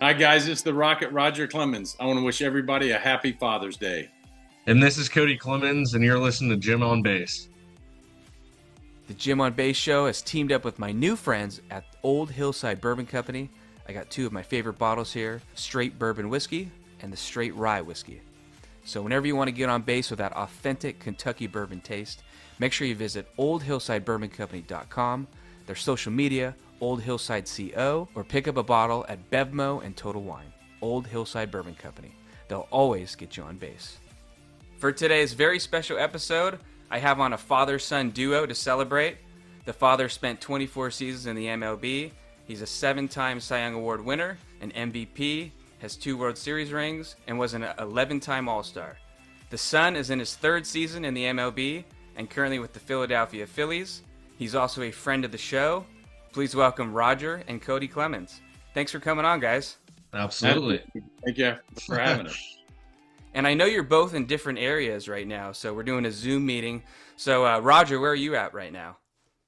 Hi, guys. It's the Rocket Roger Clemens. I want to wish everybody a happy Father's Day. And this is Kody Clemens, and you're listening to Jim on Base. The Jim on Base show has teamed up with my new friends at Old Hillside Bourbon Company. I got two of my favorite bottles here, straight bourbon whiskey and the straight rye whiskey. So whenever you want to get on base with that authentic Kentucky bourbon taste, make sure you visit oldhillsidebourboncompany.com, their social media, Old Hillside CO, or pick up a bottle at Bevmo and Total Wine. Old Hillside Bourbon Company. They'll always get you on base. For today's very special episode, I have on a father-son duo to celebrate. The father spent 24 seasons in the MLB. He's a 7-time Cy Young Award winner, an MVP, has 2 World Series rings, and was an 11-time All-Star. The son is in his 3rd season in the MLB and currently with the Philadelphia Phillies. He's also a friend of the show. Please welcome Roger and Kody Clemens. Thanks for coming on, guys. Absolutely. Thank you for having us. And I know you're both in different areas right now, so we're doing a Zoom meeting. So, Roger, where are you at right now?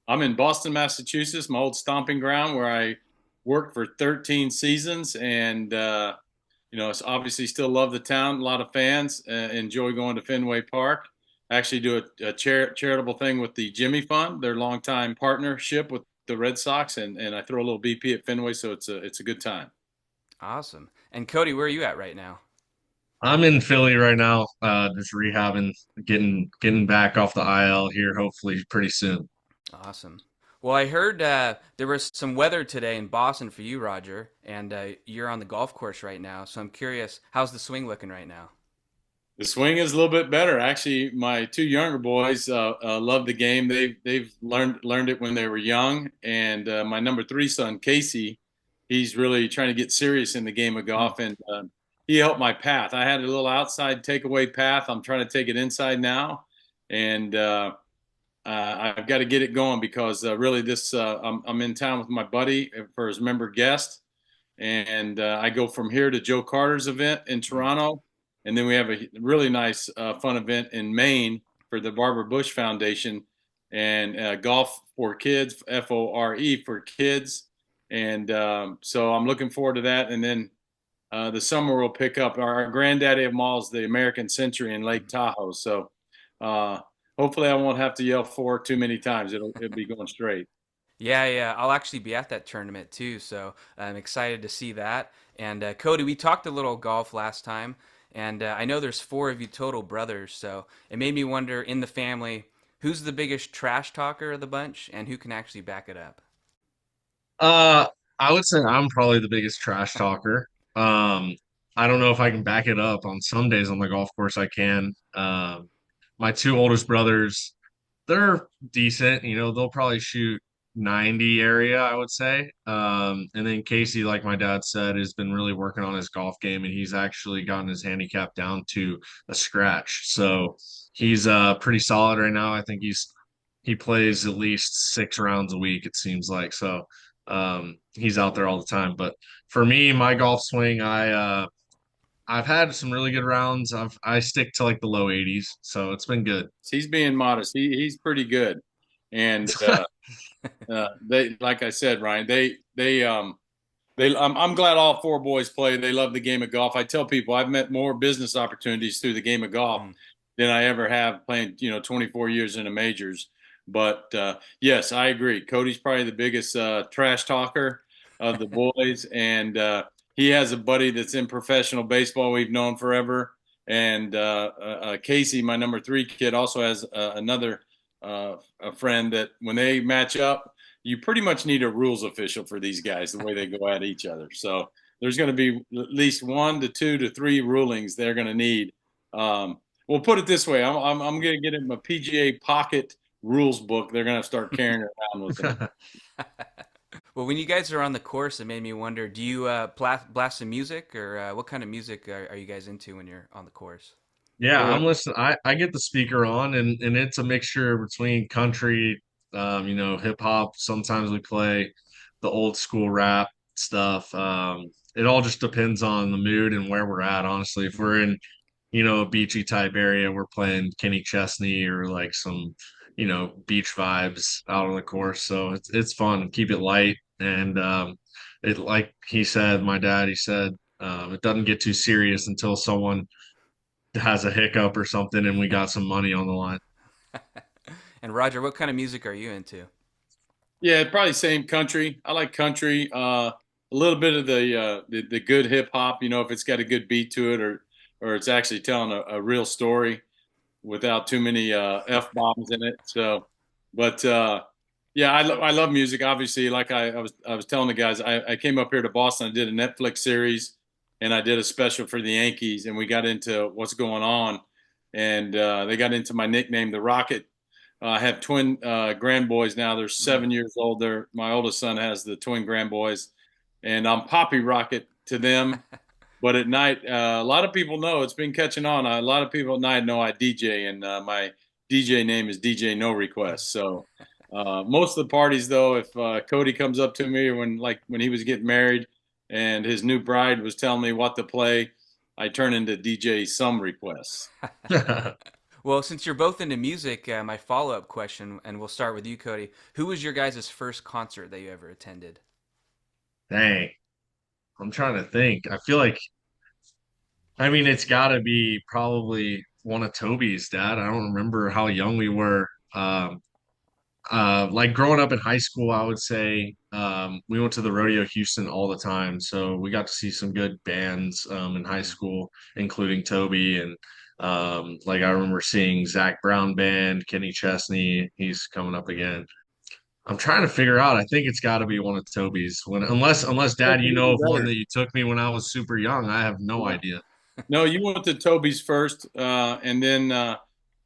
I'm in Boston, Massachusetts, my old stomping ground where I worked for 13 seasons. And, obviously still love the town. A lot of fans enjoy going to Fenway Park. I actually do a charitable thing with the Jimmy Fund, their longtime partnership with the Red Sox. And I throw a little BP at Fenway, so it's a good time. Awesome. And Kody, where are you at right now? I'm in Philly right now, just rehabbing, getting back off the IL here, hopefully pretty soon. Awesome. Well, I heard there was some weather today in Boston for you, Roger, and you're on the golf course right now. So I'm curious, how's the swing looking right now? The swing is a little bit better. Actually, my 2 younger boys love the game. They've learned it when they were young, and my number 3 son Casey, he's really trying to get serious in the game of golf, and he helped my path. I had a little outside takeaway path. I'm trying to take it inside now, and I've got to get it going because really I'm in town with my buddy for his member guest, and I go from here to Joe Carter's event in Toronto. And then we have a really nice, fun event in Maine for the Barbara Bush Foundation and Golf for Kids, FORE for kids. And so I'm looking forward to that. And then the summer will pick up. Our granddaddy of them all is the American Century in Lake Tahoe. So hopefully I won't have to yell "for" too many times. It'll be going straight. Yeah. I'll actually be at that tournament too, so I'm excited to see that. And Kody, we talked a little golf last time. And I know there's 4 of you total brothers, so it made me wonder in the family, who's the biggest trash talker of the bunch and who can actually back it up? Uh, I would say I'm probably the biggest trash talker. Um, I don't know if I can back it up. On some days on the golf course, I can. My 2 oldest brothers, they're decent. They'll probably shoot 90 area, I would say. And then Casey, like my dad said, has been really working on his golf game, and he's actually gotten his handicap down to a scratch. So he's pretty solid right now. I think he plays at least 6 rounds a week, it seems like. So he's out there all the time. But for me, my golf swing, I've had some really good rounds. I stick to like the low 80s, so it's been good. He's being modest. He's pretty good. And they, like I said, Ryan, I'm glad all 4 boys play. They love the game of golf. I tell people I've met more business opportunities through the game of golf than I ever have playing, 24 years in the majors. But yes, I agree. Kody's probably the biggest trash talker of the boys, and he has a buddy that's in professional baseball we've known forever. And Casey, my number 3 kid, also has another a friend that when they match up, you pretty much need a rules official for these guys, the way they go at each other. So there's going to be at least 1 to 2 to 3 rulings they're going to need. We'll put it this way: I'm going to get them a PGA pocket rules book. They're going to start carrying it around with them. Well, when you guys are on the course, it made me wonder, do you blast some music or what kind of music are you guys into when you're on the course? Yeah, Oh, I'm listening. I get the speaker on, and it's a mixture between country, hip hop. Sometimes we play the old school rap stuff. It all just depends on the mood and where we're at, honestly. If we're in, a beachy type area, we're playing Kenny Chesney or like some, beach vibes out on the course. So it's fun. Keep it light. And it, like he said, my dad, he said, it doesn't get too serious until someone has a hiccup or something and we got some money on the line. And Roger, what kind of music are you into? Yeah, probably same country. I like country. A little bit of the good hip hop. If it's got a good beat to it, or it's actually telling a real story without too many f bombs in it. So, but yeah, I love music. Obviously, like I was telling the guys, I came up here to Boston. I did a Netflix series, and I did a special for the Yankees, and we got into what's going on, and they got into my nickname, the Rocket. I have twin grand boys now. They're 7 years old. My oldest son has the twin grand boys, and I'm Poppy Rocket to them. But at night, a lot of people know it's been catching on. A lot of people at night know I DJ, and my DJ name is DJ No Request. So most of the parties, though, if Kody comes up to me when he was getting married, and his new bride was telling me what to play, I turn into DJ Some Requests. Well, since you're both into music, my follow-up question, and we'll start with you, Kody. Who was your guys' first concert that you ever attended? Dang, I'm trying to think. I feel like, I mean, it's got to be probably one of Toby's dad. I don't remember how young we were. Like growing up in high school, I would say we went to the Rodeo Houston all the time. So we got to see some good bands in high school, including Toby. And like I remember seeing Zach Brown Band, Kenny Chesney. He's coming up again. I'm trying to figure out. I think it's got to be one of Toby's. Unless Dad, you know Even of one better. that you took me when I was super young. I have no idea. No, you went to Toby's first, and then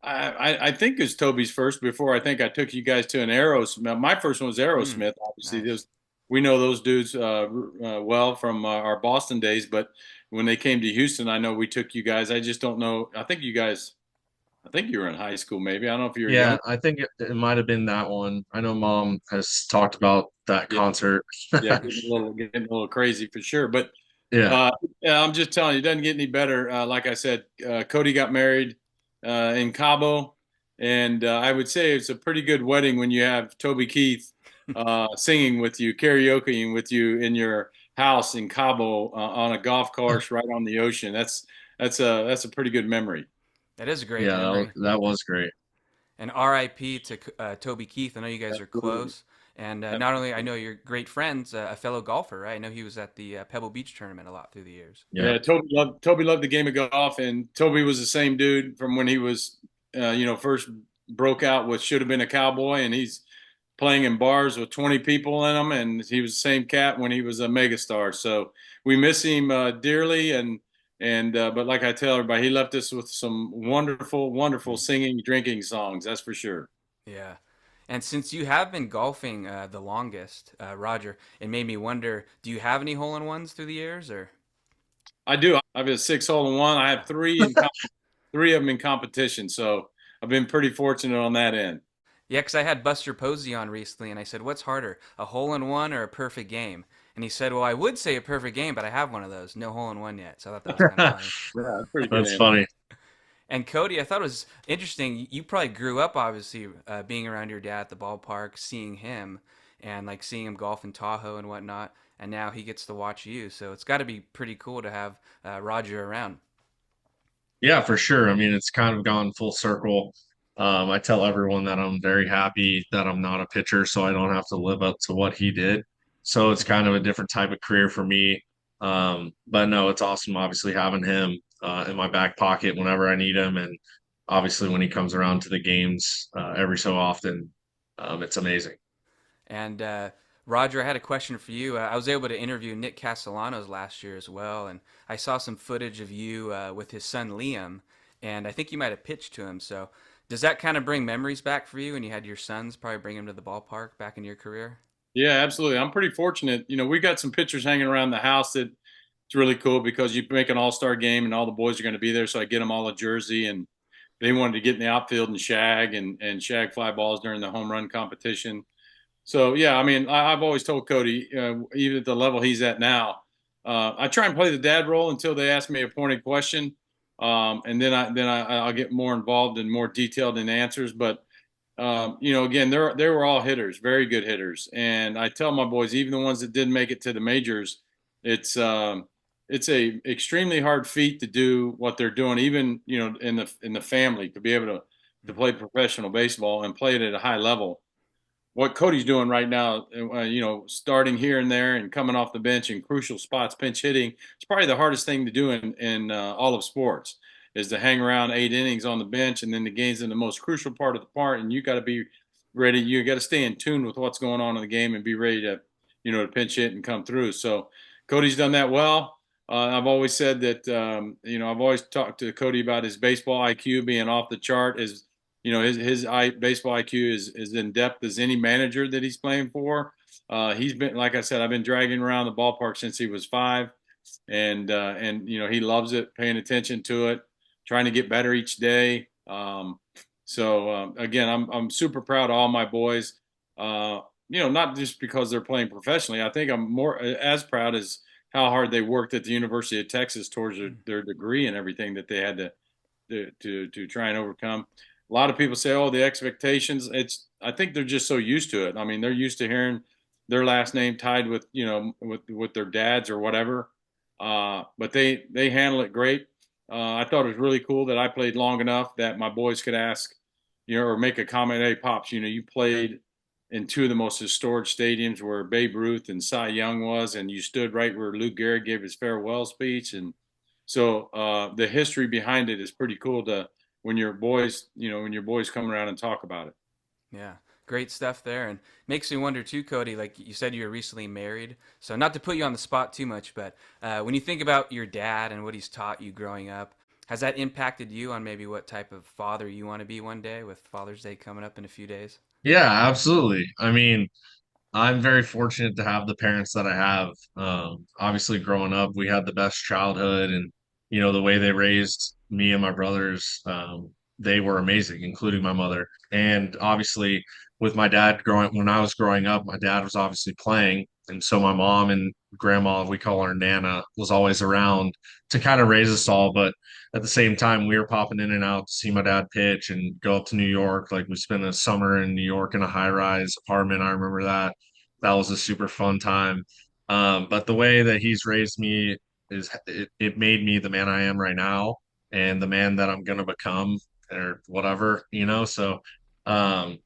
I think it's Toby's first before I think I took you guys to an Aerosmith. My first one was Hmm, Aerosmith. Obviously, nice. we know those dudes well from our Boston days, but when they came to Houston, I know we took you guys. I just don't know. I think you were in high school, maybe. I don't know if you were young. Yeah, I think it might have been that one. I know Mom has talked about that Yeah, concert. yeah, getting a little crazy for sure. But Yeah. yeah, I'm just telling you, it doesn't get any better. Like I said, Kody got married in Cabo, and I would say it's a pretty good wedding when you have Toby Keith singing with you, karaokeing with you in your house in Cabo on a golf course right on the ocean. That's a pretty good memory. That is a great Yeah, memory. that was great. And RIP to Toby Keith. I know you guys are Absolutely. close. And not only I know you're great friends, a fellow golfer, right? I know he was at the Pebble Beach tournament a lot through the years. Yeah. Yeah, Toby loved the game of golf, and Toby was the same dude from when he was, first broke out with should have been a cowboy, and he's playing in bars with 20 people in them, and he was the same cat when he was a megastar. So we miss him dearly, and but like I tell everybody, he left us with some wonderful, wonderful singing, drinking songs. That's for sure. Yeah. And since you have been golfing the longest, Roger, it made me wonder, do you have any hole-in-ones through the years or? I do. I have a 6 hole in one. I have three of them in competition, so I've been pretty fortunate on that end. Yeah, because I had Buster Posey on recently, and I said, "What's harder, a hole-in-one or a perfect game?" And he said, "Well, I would say a perfect game, but I have one of those, no hole-in-one yet." So I thought that was kind of funny. Yeah, that's a pretty good That's answer. funny. And Kody, I thought it was interesting. You probably grew up, obviously, being around your dad at the ballpark, seeing him, and like seeing him golf in Tahoe and whatnot. And now he gets to watch you, so it's got to be pretty cool to have Roger around. Yeah, for sure. I mean, it's kind of gone full circle. I tell everyone that I'm very happy that I'm not a pitcher, so I don't have to live up to what he did. So it's kind of a different type of career for me. But no, it's awesome, obviously, having him in my back pocket whenever I need him. And obviously, when he comes around to the games every so often, it's amazing. And Roger, I had a question for you. I was able to interview Nick Castellanos last year as well, and I saw some footage of you with his son Liam, and I think you might have pitched to him. So, does that kind of bring memories back for you? And you had your sons probably bring him to the ballpark back in your career. Yeah, absolutely. I'm pretty fortunate. We got some pictures hanging around the house that it's really cool because you make an all-star game and all the boys are going to be there. So I get them all a jersey, and they wanted to get in the outfield and shag fly balls during the home run competition. So yeah, I mean, I've always told Kody, even at the level he's at now, I try and play the dad role until they ask me a pointed question, and then I'll get more involved and more detailed in answers. But again, they were all hitters, very good hitters. And I tell my boys, even the ones that didn't make it to the majors, it's it's a extremely hard feat to do what they're doing, even in the family, to be able to play professional baseball and play it at a high level. What Kody's doing right now, starting here and there and coming off the bench in crucial spots, pinch hitting, it's probably the hardest thing to do in all of sports, is to hang around 8 innings on the bench, and then the game's in the most crucial part of the part, and you got to be ready. You got to stay in tune with what's going on in the game and be ready to, to pinch hit and come through. So Kody's done that well. I've always said that, I've always talked to Kody about his baseball IQ being off the chart. His baseball IQ is in depth as any manager that he's playing for. He's been, like I said, I've been dragging around the ballpark since he was 5, and he loves it, paying attention to it, trying to get better each day. Again, I'm super proud of all my boys. Not just because they're playing professionally. I think I'm more as proud as how hard they worked at the University of Texas towards their degree and everything that they had to try and overcome. A lot of people say, "Oh, the expectations." I think they're just so used to it. I mean, they're used to hearing their last name tied with with their dads or whatever. But they handle it great. I thought it was really cool that I played long enough that my boys could ask, or make a comment. Hey, pops, you played in 2 of the most historic stadiums where Babe Ruth and Cy Young was, and you stood right where Lou Gehrig gave his farewell speech. And so the history behind it is pretty cool to when your boys come around and talk about it. Yeah, great stuff there. And makes me wonder too, Kody, like you said, you were recently married. So not to put you on the spot too much, but when you think about your dad and what he's taught you growing up, has that impacted you on maybe what type of father you want to be one day with Father's Day coming up in a few days? Yeah, absolutely. I mean, I'm very fortunate to have the parents that I have. Obviously, growing up, we had the best childhood, and the way they raised me and my brothers, they were amazing, including my mother. And obviously, with my dad when I was growing up, my dad was obviously playing, and so my mom and grandma, we call her Nana, was always around to kind of raise us all. But at the same time, we were popping in and out to see my dad pitch and go up to New York. Like we spent a summer in New York in a high-rise apartment. I remember that was a super fun time. But the way that he's raised me it made me the man I am right now and the man that I'm gonna become or whatever. So um,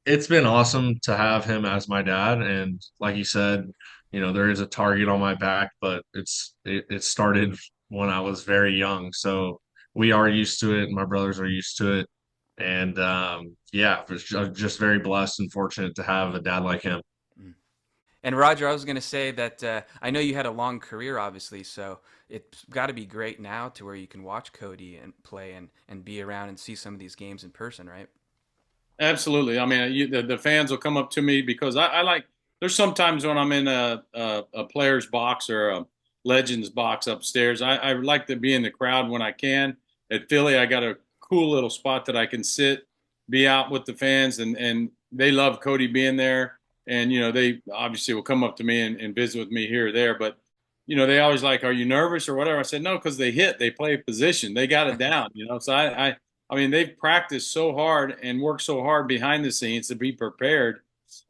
it's been awesome to have him as my dad. And like you said, there is a target on my back, but it started when I was very young. So we are used to it. My brothers are used to it. And yeah, I'm just very blessed and fortunate to have a dad like him. Mm. And Roger, I was going to say that I know you had a long career, obviously, so it's got to be great now to where you can watch Kody and play and be around and see some of these games in person, right? Absolutely. I mean, the fans will come up to me because I like. There's sometimes when I'm in a player's box or a Legends box upstairs, I like to be in the crowd when I can. At Philly, I got a cool little spot that I can sit, be out with the fans, and they love Kody being there. And they obviously will come up to me and visit with me here or there, but they always like, "Are you nervous or whatever?" I said, "No, because they play a position, they got it down." So I mean, they've practiced so hard and worked so hard behind the scenes to be prepared.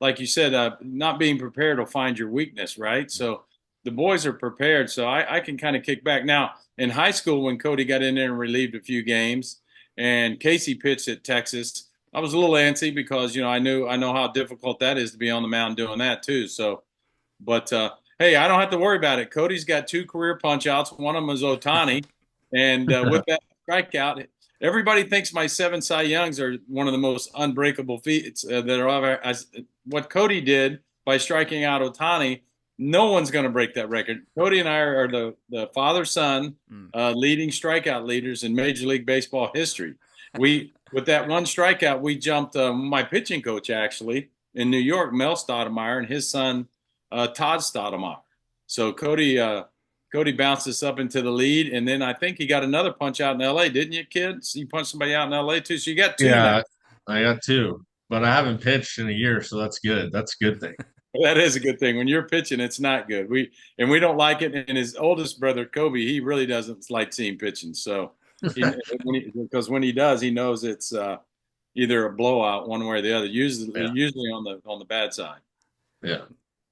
Like you said, not being prepared will find your weakness, right? So the boys are prepared. So I can kind of kick back. Now, in high school, when Kody got in there and relieved a few games and Casey pitched at Texas, I was a little antsy because, I know how difficult that is to be on the mound doing that too. So, but hey, I don't have to worry about it. Cody's got 2 career punch outs. One of them is Otani. And with that strikeout, everybody thinks my 7 Cy Youngs are one of the most unbreakable feats that are ever. What Kody did by striking out Otani, no one's going to break that record. Kody and I are the father-son leading strikeout leaders in Major League Baseball history. With that one strikeout, we jumped my pitching coach actually in New York, Mel Stoudemire, and his son Todd Stoudemire. So Kody bounced us up into the lead, and then I think he got another punch out in L.A., didn't you, kid? So you punched somebody out in L.A. too, so you got 2 now. Yeah, I got 2, but I haven't pitched in a year, so that's good. That's a good thing. That is a good thing. When you're pitching, it's not good. We don't like it. And his oldest brother, Kobe, he really doesn't like seeing pitching. So, because when he does, he knows either a blowout one way or the other. Usually, Yeah. usually on the bad side. Yeah.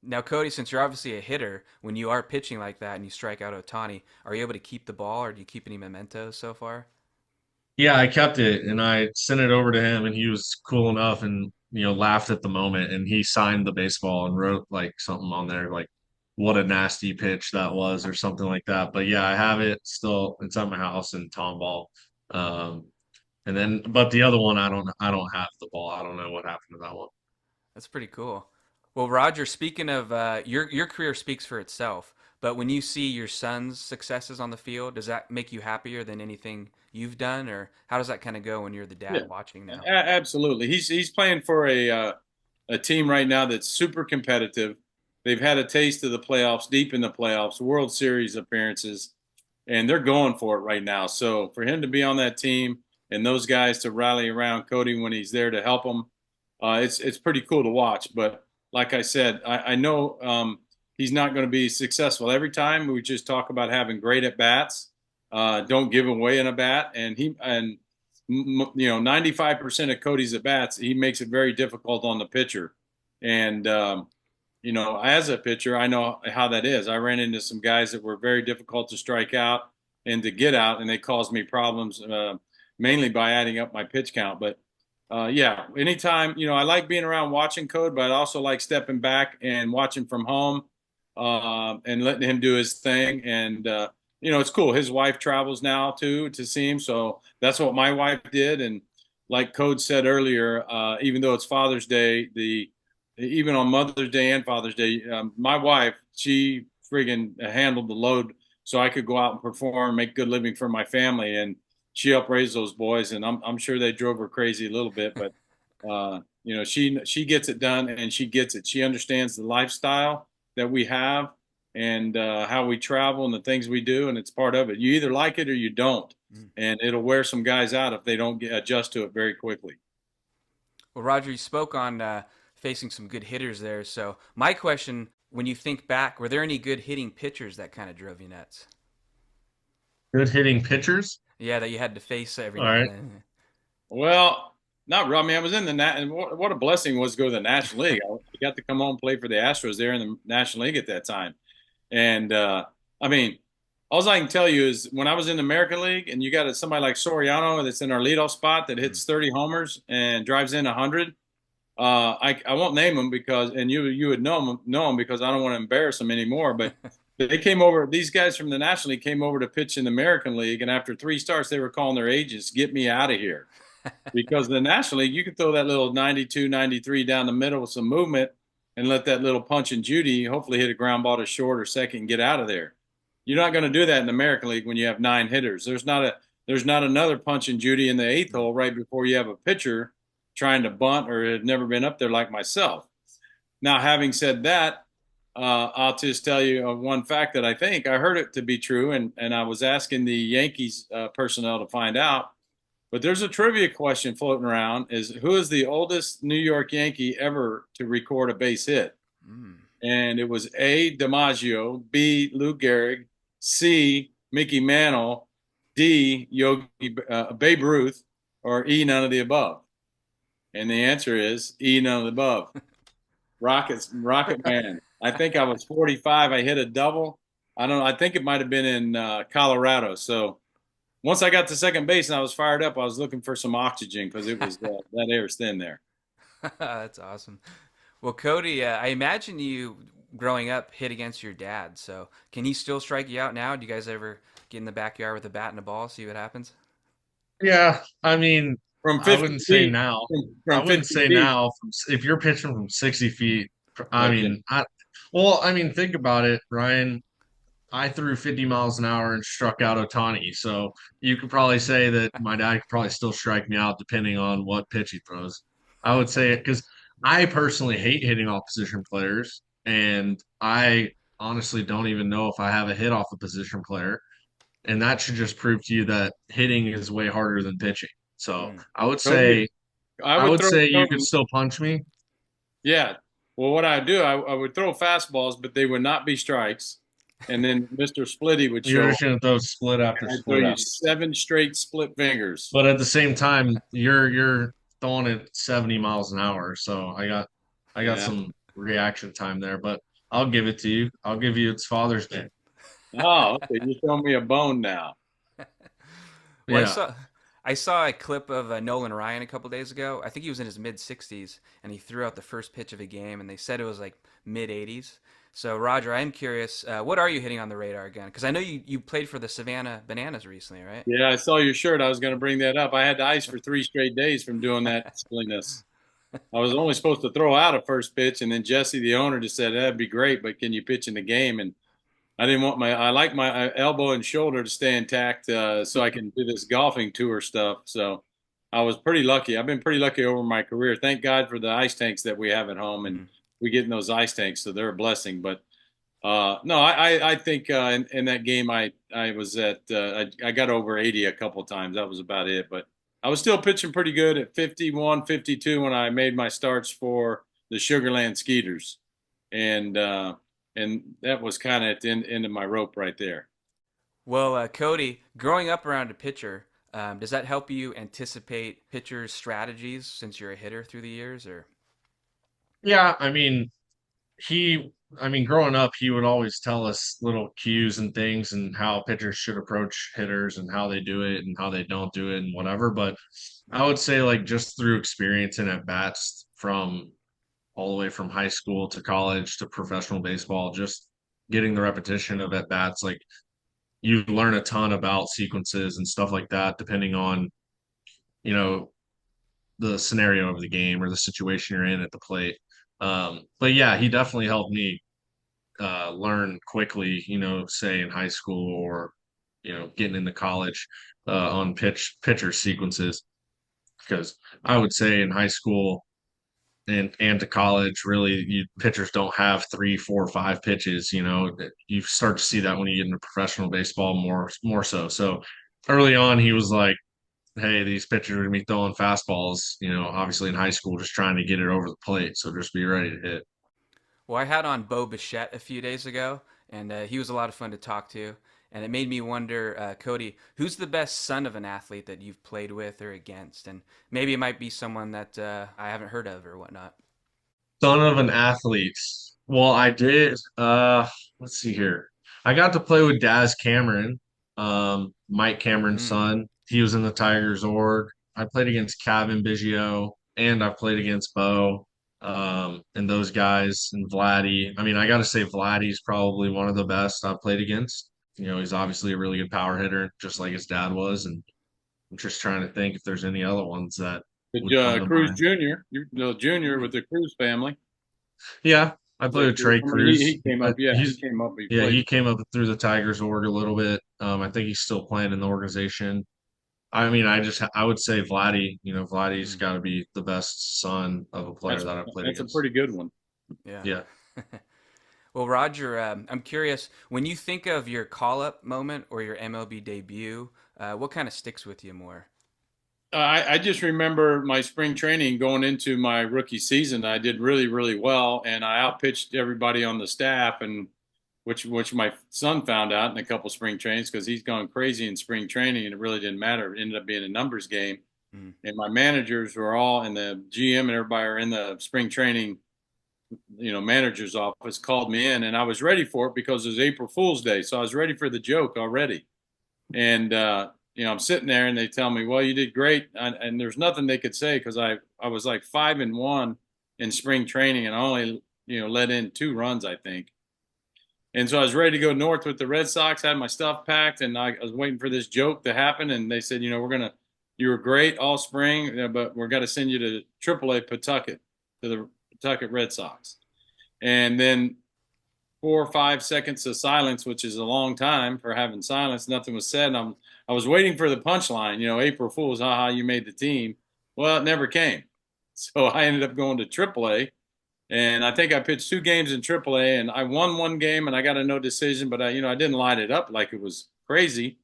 Now, Kody, since you're obviously a hitter, when you are pitching like that and you strike out Otani, are you able to keep the ball, or do you keep any mementos so far? Yeah, I kept it and I sent it over to him and he was cool enough and laughed at the moment and he signed the baseball and wrote like something on there like what a nasty pitch that was or something like that. But yeah, I have it still. It's at my house in Tomball. Um and then but the other one I don't have the ball. I don't know what happened to that one. That's pretty cool. Well, Roger, speaking of your career speaks for itself, but when you see your son's successes on the field, does that make you happier than anything you've done, or how does that kind of go when you're the Yeah, dad watching now? absolutely. He's playing for a team right now that's super competitive. They've had a taste of the playoffs, deep in the playoffs, World Series appearances, and they're going for it right now. So for him to be on that team and those guys to rally around Kody when he's there to help him, it's pretty cool to watch. But like I said, I know he's not going to be successful every time. We just talk about having great at bats. Don't give away an at bat, and 95% of Kody's at bats, he makes it very difficult on the pitcher. And as a pitcher, I know how that is. I ran into some guys that were very difficult to strike out and to get out, and they caused me problems mainly by adding up my pitch count. But yeah, anytime, I like being around watching Code, but I also like stepping back and watching from home and letting him do his thing. And, it's cool. His wife travels now too to see him. So that's what my wife did. And like Code said earlier, even though it's Father's Day, even on Mother's Day and Father's Day, my wife, she friggin' handled the load so I could go out and perform, make good living for my family. And she helped raise those boys. And I'm sure they drove her crazy a little bit, but, she gets it done and she gets it. She understands the lifestyle that we have and how we travel and the things we do. And it's part of it. You either like it or you don't. Mm. And it'll wear some guys out if they don't adjust to it very quickly. Well, Roger, you spoke on facing some good hitters there. So my question, when you think back, were there any good hitting pitchers that kind of drove you nuts? Good hitting pitchers. Yeah, that you had to face every All now and right. then. Well, not really. I mean, I was in the and what a blessing it was to go to the National League. I got to come home and play for the Astros there in the National League at that time. And I mean, all I can tell you is when I was in the American League, and you got somebody like Soriano that's in our leadoff spot that hits 30 homers and drives in 100. I won't name him because, and you would know him because I don't want to embarrass him anymore. But they came over. These guys from the National League came over to pitch in the American League, and after 3 starts, they were calling their agents, "Get me out of here." Because the National League, you can throw that little 92, 93 down the middle with some movement and let that little punch and Judy hopefully hit a ground ball to short or second and get out of there. You're not going to do that in the American League when you have 9 hitters. There's not another punch and Judy in the eighth hole right before you have a pitcher trying to bunt or had never been up there like myself. Now, having said that, I'll just tell you one fact that I think I heard it to be true, and I was asking the Yankees personnel to find out. But there's a trivia question floating around: is who is the oldest New York Yankee ever to record a base hit? Mm. And it was A. DiMaggio, B. Lou Gehrig, C. Mickey Mantle, D. Babe Ruth, or E. None of the above. And the answer is E. None of the above. Rocket Man. I think I was 45. I hit a double. I don't know. I think it might have been in Colorado. So once I got to second base and I was fired up, I was looking for some oxygen because it was that air is thin there. That's awesome. Well, Kody, I imagine you growing up hit against your dad. So can he still strike you out now? Do you guys ever get in the backyard with a bat and a ball, see what happens? Yeah. I mean, From I 50 wouldn't say feet, now. I from wouldn't 50 say feet. now if you're pitching from 60 feet. I Okay. mean, I mean, think about it, Ryan. I threw 50 miles an hour and struck out Otani. So you could probably say that my dad could probably still strike me out depending on what pitch he throws. I would say it because I personally hate hitting off position players. And I honestly don't even know if I have a hit off a position player. And that should just prove to you that hitting is way harder than pitching. So Mm. I would Cody, say I I would would throw say you could Cody. still punch me. Yeah. Well, what I do, I would throw fastballs, but they would not be strikes. And then Mr. Splitty would You're show just up, gonna throw split after and I'd throw split you after. 7 straight split fingers. But at the same time, you're throwing it 70 miles an hour. So I got Yeah. some reaction time there, but I'll give it to you. I'll give you its Father's Day. Oh, okay. You're throwing me a bone now. Well, Yeah. I saw a clip of Nolan Ryan a couple days ago. I think he was in his mid 60s, and he threw out the first pitch of a game, and they said it was like mid 80s. So, Roger, I'm curious, what are you hitting on the radar again? Because I know you played for the Savannah Bananas recently, right? Yeah, I saw your shirt. I was going to bring that up. I had to ice for 3 straight days from doing that silliness. I was only supposed to throw out a first pitch, and then Jesse, the owner, just said, "That'd be great, but can you pitch in the game?" And I didn't want I like my elbow and shoulder to stay intact, so I can do this golfing tour stuff. So I was pretty lucky. I've been pretty lucky over my career. Thank God for the ice tanks that we have at home, and Mhm. we get in those ice tanks, so they're a blessing. But no, I think in that game I was at I got over 80 a couple of times. That was about it. But I was still pitching pretty good at 51, 52 when I made my starts for the Sugarland Skeeters, and that was kind of at the end of my rope right there. Well, Kody, growing up around a pitcher, does that help you anticipate pitchers' strategies since you're a hitter through the years, or? Yeah, he growing up, he would always tell us little cues and things and how pitchers should approach hitters and how they do it and how they don't do it and whatever. But I would say like just through experience and at bats from all the way from high school to college to professional baseball, just getting the repetition of at bats, like you learn a ton about sequences and stuff like that, depending on, you know, the scenario of the game or the situation you're in at the plate. But yeah, he definitely helped me learn quickly, say in high school or, getting into college on pitcher sequences. Because I would say in high school and to college, really, pitchers don't have three, four, five pitches. You start to see that when you get into professional baseball more so. So early on, he was like, "Hey, these pitchers are gonna be throwing fastballs." Obviously in high school, just trying to get it over the plate. So just be ready to hit. Well, I had on Bo Bichette a few days ago, and he was a lot of fun to talk to. And it made me wonder, Kody, who's the best son of an athlete that you've played with or against? And maybe it might be someone that I haven't heard of or whatnot. Son of an athlete. Well, I did. Let's see here. I got to play with Daz Cameron, Mike Cameron's Mm. son. He was in the Tigers org. I played against Kevin Biggio, and I played against Bo, and those guys and Vladdy. I got to say Vladdy's probably one of the best I've played against. He's obviously a really good power hitter, just like his dad was. And I'm just trying to think if there's any other ones that would come to Cruz mind. Jr., you know, Jr. with the Cruz family. Yeah, I played with Trey Cruz, He came up. but Yeah, he he's came up. He yeah, played. he came up through the Tigers org a little bit. I think he's still playing in the organization. I would say Vladdy. Vladdy's Mm. got to be the best son of a player That's that I've played that's a against. pretty good one. Yeah. Yeah. Well, Roger, I'm curious, when you think of your call up moment or your MLB debut, what kind of sticks with you more? I just remember my spring training going into my rookie season. I did really, really well, and I outpitched everybody on the staff, and which my son found out in a couple spring trainings because he's gone crazy in spring training, and it really didn't matter. It ended up being a numbers game, Mm. and my managers were all, and the GM and everybody are in the spring training, manager's office, called me in, and I was ready for it because it was April Fool's Day, so I was ready for the joke already. And I'm sitting there, and they tell me, "Well, you did great," and there's nothing they could say because I was like 5-1 in spring training, and I only let in 2 runs, I think. And so I was ready to go north with the Red Sox. Had my stuff packed, and I was waiting for this joke to happen. And they said, you were great all spring, but we're got to send you to AAA Pawtucket, to the Pawtucket Red Sox. And then 4 or 5 seconds of silence, which is a long time for having silence. Nothing was said. And I was waiting for the punchline. April Fools, haha, you made the team. Well, it never came. So I ended up going to AAA, and I think I pitched 2 games in AAA, and I won 1 game, and I got a no decision. But I didn't light it up like it was crazy.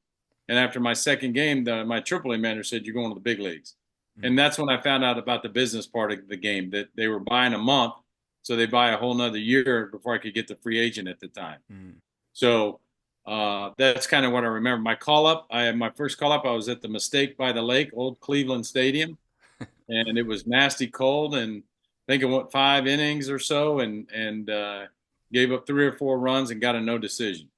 And after my second game, my AAA manager said, "You're going to the big leagues." Mm. And that's when I found out about the business part of the game, that they were buying a month, so they buy a whole nother year before I could get the free agent at the time. Mm. So that's kind of what I remember. My first call up, I was at the Mistake by the Lake, old Cleveland Stadium, and it was nasty cold. And I think it went 5 innings or so, and gave up 3 or 4 runs and got a no decision.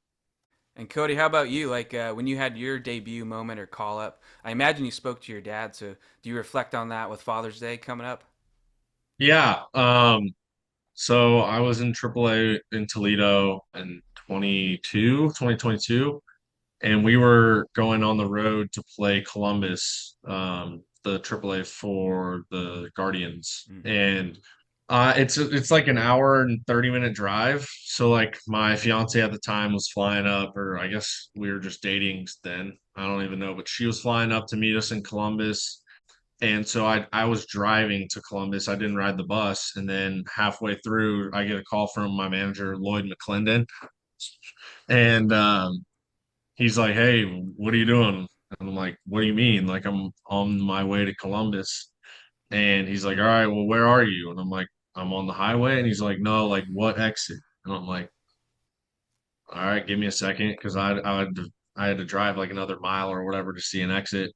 And Kody, how about you? Like when you had your debut moment or call up, I imagine you spoke to your dad. So do you reflect on that with Father's Day coming up? Yeah. So I was in AAA in Toledo in 2022, and we were going on the road to play Columbus, the AAA for the Guardians, Mm. and it's like an hour and 30-minute drive. So like my fiance at the time was flying up, or I guess we were just dating then. I don't even know, but she was flying up to meet us in Columbus. And so I was driving to Columbus. I didn't ride the bus. And then halfway through, I get a call from my manager, Lloyd McClendon. And he's like, "Hey, what are you doing?" And I'm like, "What do you mean? Like, I'm on my way to Columbus." And he's like, "All right, well, where are you?" And I'm like, "I'm on the highway." And he's like, "No, like, what exit?" And I'm like, "All right, give me a second," because I had to drive like another mile or whatever to see an exit.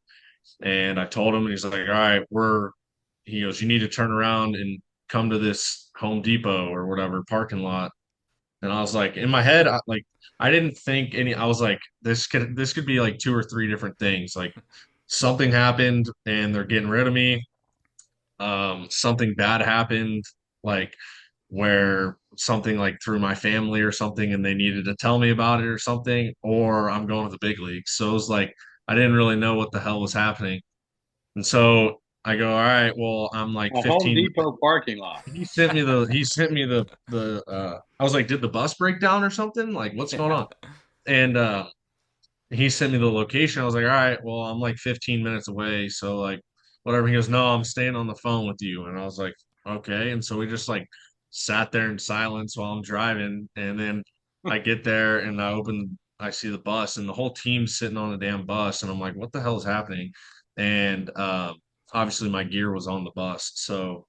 And I told him, and he's like, "All right, he goes, you need to turn around and come to this Home Depot or whatever parking lot." And I was like, in my head, I didn't think any. I was like, this could be like two or three different things. Like something happened and they're getting rid of me. Something bad happened, like where something like through my family or something, and they needed to tell me about it or something, or I'm going to the big leagues. So it was like I didn't really know what the hell was happening. And so I go, all right, well, I'm like A Home 15. Depot parking lot. He sent me the I was like, did the bus break down or something? Like, what's going Yeah. on? And he sent me the location. I was like, all right, well, I'm like 15 minutes away. So like whatever. He goes, no, I'm staying on the phone with you. And I was like, okay. And so we just like sat there in silence while I'm driving. And then I get there and I see the bus and the whole team's sitting on the damn bus. And I'm like, what the hell is happening? And obviously my gear was on the bus. So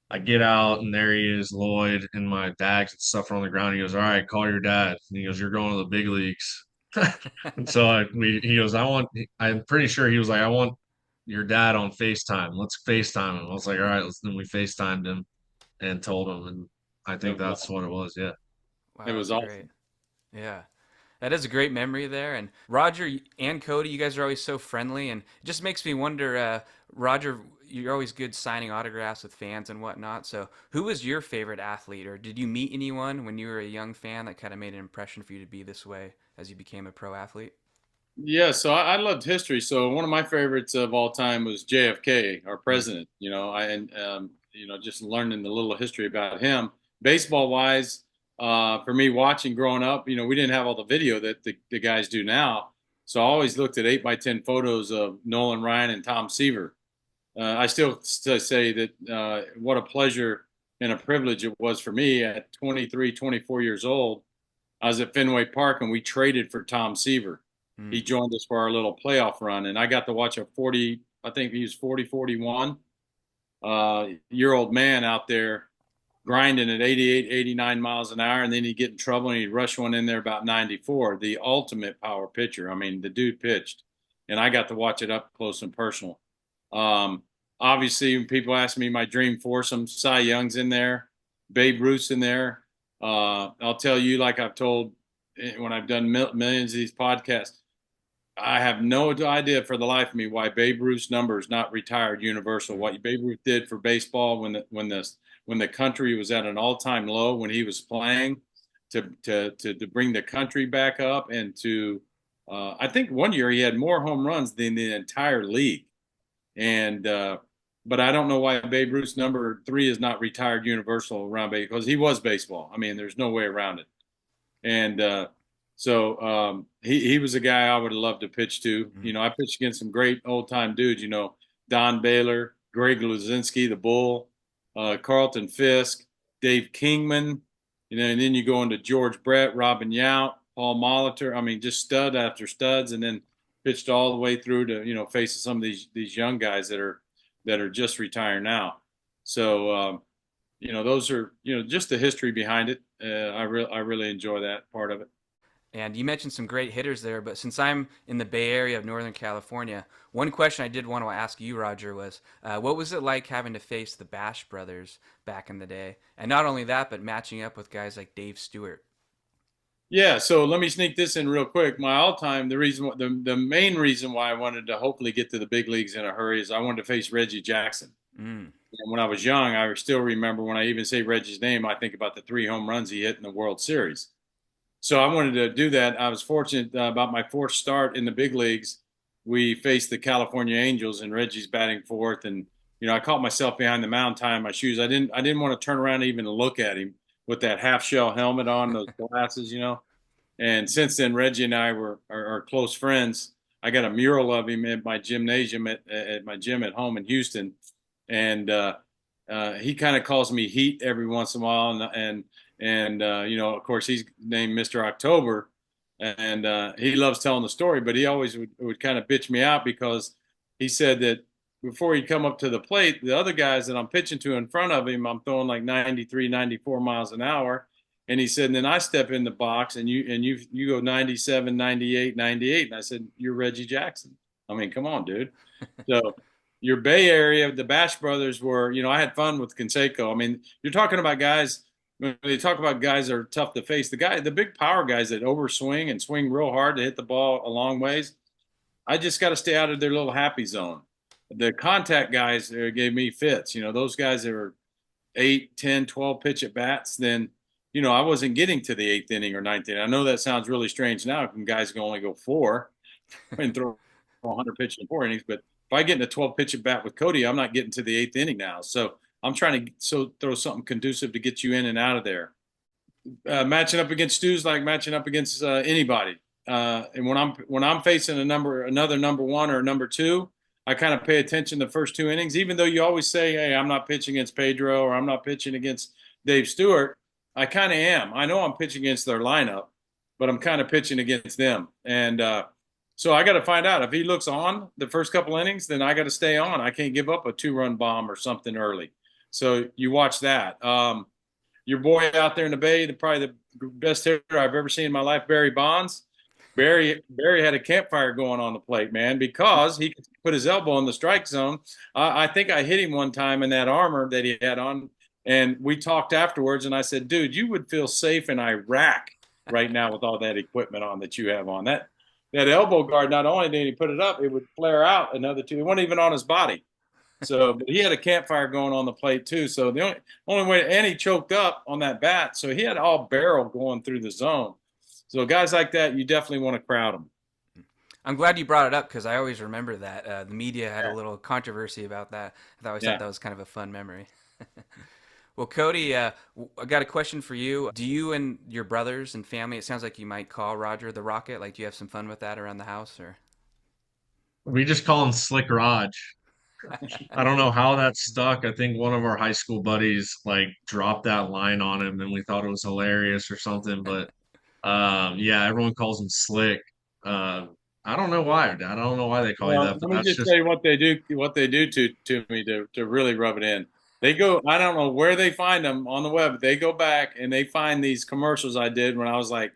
I get out and there he is, Lloyd, and my bags and stuff are on the ground. He goes, all right, call your dad. And he goes, you're going to the big leagues. And so he goes, I'm pretty sure he was like, I want your dad on FaceTime. Let's FaceTime him. I was like, all right, then we FaceTimed him and told him. And I It think was that's awesome. what it was. Yeah. It Wow, was that's great. awesome. Yeah. That is a great memory there. And Roger and Kody, you guys are always so friendly. And it just makes me wonder, Roger, you're always good signing autographs with fans and whatnot. So who was your favorite athlete? Or did you meet anyone when you were a young fan that kind of made an impression for you to be this way as you became a pro athlete? Yeah, so I loved history. So one of my favorites of all time was JFK, our Mm. president. Just learning a little history about him. Baseball wise, for me, watching growing up, we didn't have all the video that the guys do now. So I always looked at 8x10 photos of Nolan Ryan and Tom Seaver. I still say that what a pleasure and a privilege it was for me at 23, 24 years old. I was at Fenway Park and we traded for Tom Seaver. Mm. He joined us for our little playoff run, and I got to watch a 40, I think he was 40, 41 year old man out there grinding at 88, 89 miles an hour, and then he'd get in trouble and he'd rush one in there about 94. The ultimate power pitcher. I mean, the dude pitched, and I got to watch it up close and personal. Um, Obviously, when people ask me my dream foursome, Cy Young's in there, Babe Ruth's in there. I'll tell you, like I've told when I've done millions of these podcasts, I have no idea for the life of me why Babe Ruth's number is not retired universal. Mm. What Babe Ruth did for baseball when the country was at an all time low when he was playing to bring the country back up and to I think one year he had more home runs than the entire league. And but I don't know why Babe Ruth's number three is not retired universal around baseball because he was baseball. I mean, there's no way around it. And he was a guy I would have loved to pitch to. Mm. I pitched against some great old time dudes. Don Baylor, Greg Luzinski, the Bull, Carlton Fisk, Dave Kingman. And then you go into George Brett, Robin Yount, Paul Molitor. I mean, just stud after studs, and then pitched all the way through to facing some of these young guys that are just retiring now. So those are just the history behind it. I really enjoy that part of it. And you mentioned some great hitters there, but since I'm in the Bay Area of Northern California, one question I did want to ask you, Roger, was what was it like having to face the Bash brothers back in the day? And not only that, but matching up with guys like Dave Stewart. Yeah, so let me sneak this in real quick. My all-time, the main reason why I wanted to hopefully get to the big leagues in a hurry is I wanted to face Reggie Jackson. Mm. And when I was young, I still remember when I even say Reggie's name, I think about the 3 home runs he hit in the World Series. So I wanted to do that. I was fortunate about my fourth start in the big leagues. We faced the California Angels, and Reggie's batting fourth. And I caught myself behind the mound tying my shoes. I didn't want to turn around and even look at him with that half shell helmet on, those glasses. And since then, Reggie and I are close friends. I got a mural of him at my gymnasium at my gym at home in Houston, and he kind of calls me Heat every once in a while, and of course he's named Mr. October, and he loves telling the story, but he always would kind of bitch me out because he said that before he'd come up to the plate, the other guys that I'm pitching to in front of him, I'm throwing like 93, 94 miles an hour. And he said, and then I step in the box and you go 97, 98, 98. And I said, you're Reggie Jackson. I mean, come on, dude. So your Bay Area, the Bash brothers were, I had fun with Canseco. I mean, you're talking about guys, when they talk about guys that are tough to face, the big power guys that overswing and swing real hard to hit the ball a long ways, I just got to stay out of their little happy zone. The contact guys gave me fits. Those guys that were 8, 10, 12 pitch at bats, then I wasn't getting to the 8th inning or 9th inning. I know that sounds really strange now when guys can only go 4 and throw 100 pitches in 4 innings. But if I get in a 12 pitch at bat with Kody, I'm not getting to the 8th inning now. So I'm trying to throw something conducive to get you in and out of there. Matching up against Stu's like matching up against anybody. And when I'm facing another number 1 or number 2, I kind of pay attention the first 2 innings. Even though you always say, "Hey, I'm not pitching against Pedro or I'm not pitching against Dave Stewart," I kind of am. I know I'm pitching against their lineup, but I'm kind of pitching against them. And so I got to find out if he looks on the first couple innings, then I got to stay on. I can't give up a 2-run bomb or something early. So you watch that. Your boy out there in the Bay, probably the best hitter I've ever seen in my life, Barry Bonds. Barry had a campfire going on the plate, man, because he could put his elbow in the strike zone. I think I hit him one time in that armor that he had on, and we talked afterwards, and I said, dude, you would feel safe in Iraq right now with all that equipment on that you have on. That elbow guard, not only did he put it up, it would flare out another 2. It wasn't even on his body. So, but he had a campfire going on the plate too. So the only way, and he choked up on that bat. So he had all barrel going through the zone. So guys like that, you definitely want to crowd them. I'm glad you brought it up because I always remember that. The media had a little controversy about that. I always thought that was kind of a fun memory. Well, Kody, I got a question for you. Do you and your brothers and family, it sounds like you might call Roger the Rocket. Like, do you have some fun with that around the house? Or We just call him Slick Raj. I don't know how that stuck. I think one of our high school buddies like dropped that line on him and we thought it was hilarious or something. But yeah, everyone calls him Slick. I don't know why. I don't know why they call you Well, that, but let me that's just just tell you what they do to me to really rub it in. They go, I don't know where they find them on the web. They go back and they find these commercials I did when I was like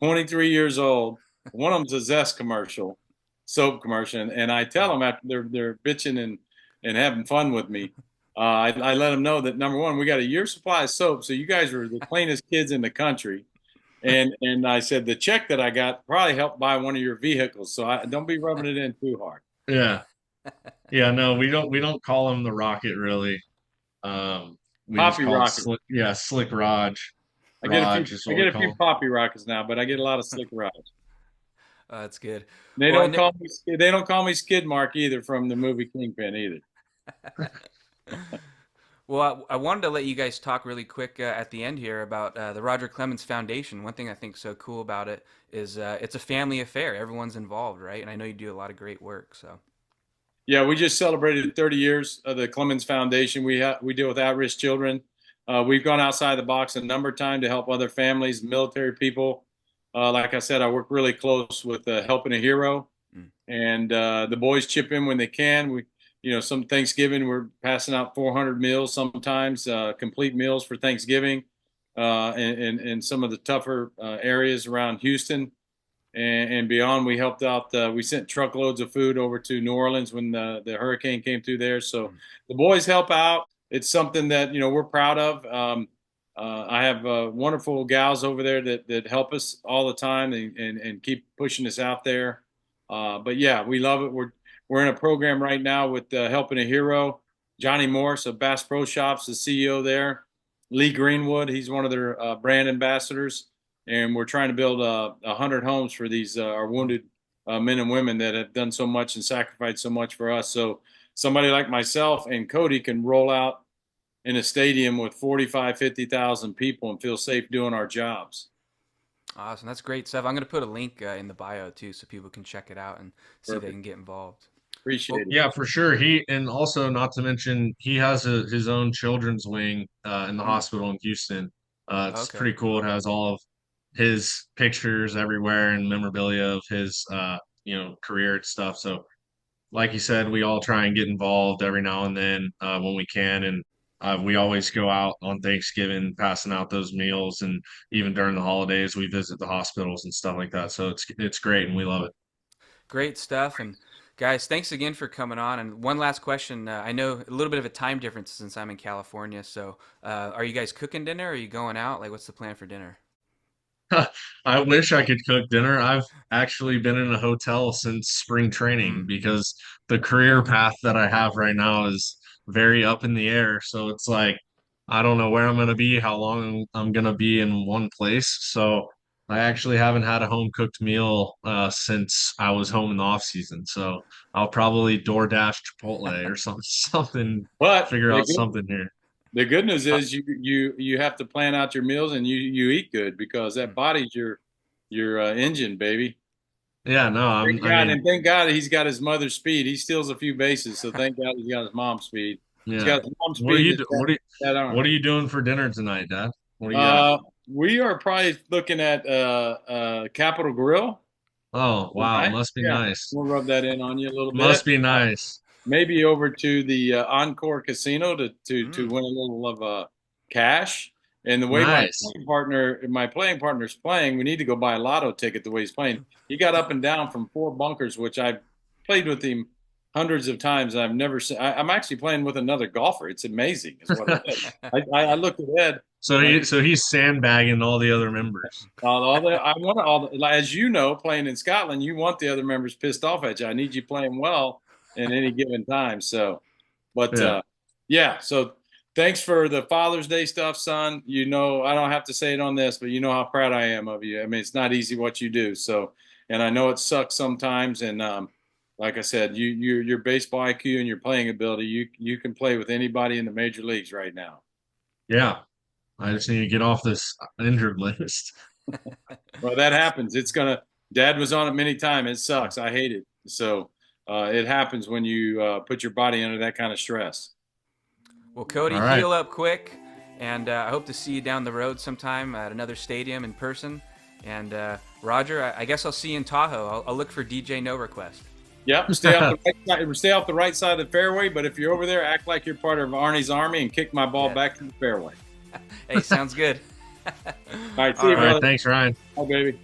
23 years old. One of them's a Zest commercial, soap commercial, and I tell them after they're bitching and having fun with me. I let them know that number 1, we got a year supply of soap, so you guys are the cleanest kids in the country. And I said the check that I got probably helped buy one of your vehicles, so don't be rubbing it in too hard. yeah. Yeah, no, we don't call him the Rocket really. We just Poppy call him rockets. Slick, yeah, Slick Raj. Raj is I what get we a call few him. poppy rockets now, but I get a lot of slick rockets. that's good. They Well, don't call me Skid Mark either from the movie Kingpin either. Well, I wanted to let you guys talk really quick at the end here about the Roger Clemens Foundation. One thing I think so cool about it is it's a family affair. Everyone's involved, right? And I know you do a lot of great work. So Yeah, we just celebrated 30 years of the Clemens Foundation. We deal with at-risk children. We've gone outside the box a number of times to help other families, military people. Like I said, I work really close with Helping a Hero, and the boys chip in when they can. Some Thanksgiving we're passing out 400 meals sometimes, complete meals for Thanksgiving, in some of the tougher areas around Houston. and beyond. We helped out. We sent truckloads of food over to New Orleans when the hurricane came through there. So the boys help out. It's something that we're proud of. I have wonderful gals over there that help us all the time and keep pushing us out there. But yeah, we love it. We're in a program right now with Helping a Hero. Johnny Morris of Bass Pro Shops, the CEO there. Lee Greenwood, he's one of their brand ambassadors, and we're trying to build 100 homes for these our wounded men and women that have done so much and sacrificed so much for us. So somebody like myself and Kody can roll out in a stadium with 45, 50,000 people and feel safe doing our jobs. Awesome. That's great stuff. I'm going to put a link in the bio too so people can check it out and see if they Perfect. can get involved. Appreciate it. Yeah, for sure. And also not to mention, he has his own children's wing in the hospital in Houston. It's Okay. pretty cool. It has all of his pictures everywhere and memorabilia of his career and stuff. So like you said, we all try and get involved every now and then when we can, and we always go out on Thanksgiving passing out those meals, and even during the holidays we visit the hospitals and stuff like that. So it's great, and we love it. Great stuff. And guys, thanks again for coming on. And one last question. I know a little bit of a time difference since I'm in California. So are you guys cooking dinner? Or are you going out? Like, what's the plan for dinner? I wish I could cook dinner. I've actually been in a hotel since spring training Mm. because the career path that I have right now is very up in the air. So it's like I don't know where I'm going to be, how long I'm going to be in one place. So I actually haven't had a home cooked meal since I was home in the off season. So I'll probably DoorDash Chipotle or something, something, But figure out something here. the good news Uh, is you have to plan out your meals and you eat good because that body's your engine, baby. yeah, no, Thank I God, mean, and thank God he's got his mother's speed. He steals a few bases, so thank God he's got his mom's speed. He's yeah. got his mom's What are speed you and do? What are you, that what arm. are you doing for dinner tonight, Dad? What do you got? Uh, we are probably looking at Capital Grill. Oh, wow, Right? must be Yeah, nice. we'll rub that in on you a little Must bit. be nice. Maybe over to the Encore Casino to Mm. win a little of cash. And the way Nice. my playing partner's playing, we need to go buy a lotto ticket the way he's playing. He got up and down from 4 bunkers, which I've played with him hundreds of times. I've never seen. I'm actually playing with another golfer. It's amazing, is what it is. I looked at Ed. So he's sandbagging all the other members. I want as you know, playing in Scotland, you want the other members pissed off at you. I need you playing well in any given time. So, but Yeah. yeah. So thanks for the Father's Day stuff, son. I don't have to say it on this, but you know how proud I am of you. I mean, it's not easy what you do. So, and I know it sucks sometimes. And like I said, your baseball IQ and your playing ability, you can play with anybody in the major leagues right now. Yeah. I just need to get off this injured list. Well, that happens. Dad was on it many times. It sucks. I hate it. So it happens when you put your body under that kind of stress. Well, All Kody, right. heal up quick. And I hope to see you down the road sometime at another stadium in person. And Roger, I guess I'll see you in Tahoe. I'll look for DJ No Request. Yep. Stay off the right side of the fairway. But if you're over there, act like you're part of Arnie's army and kick my ball back to the fairway. Hey, sounds good. All right. See you, All right. brother. Thanks, Ryan. Bye, baby.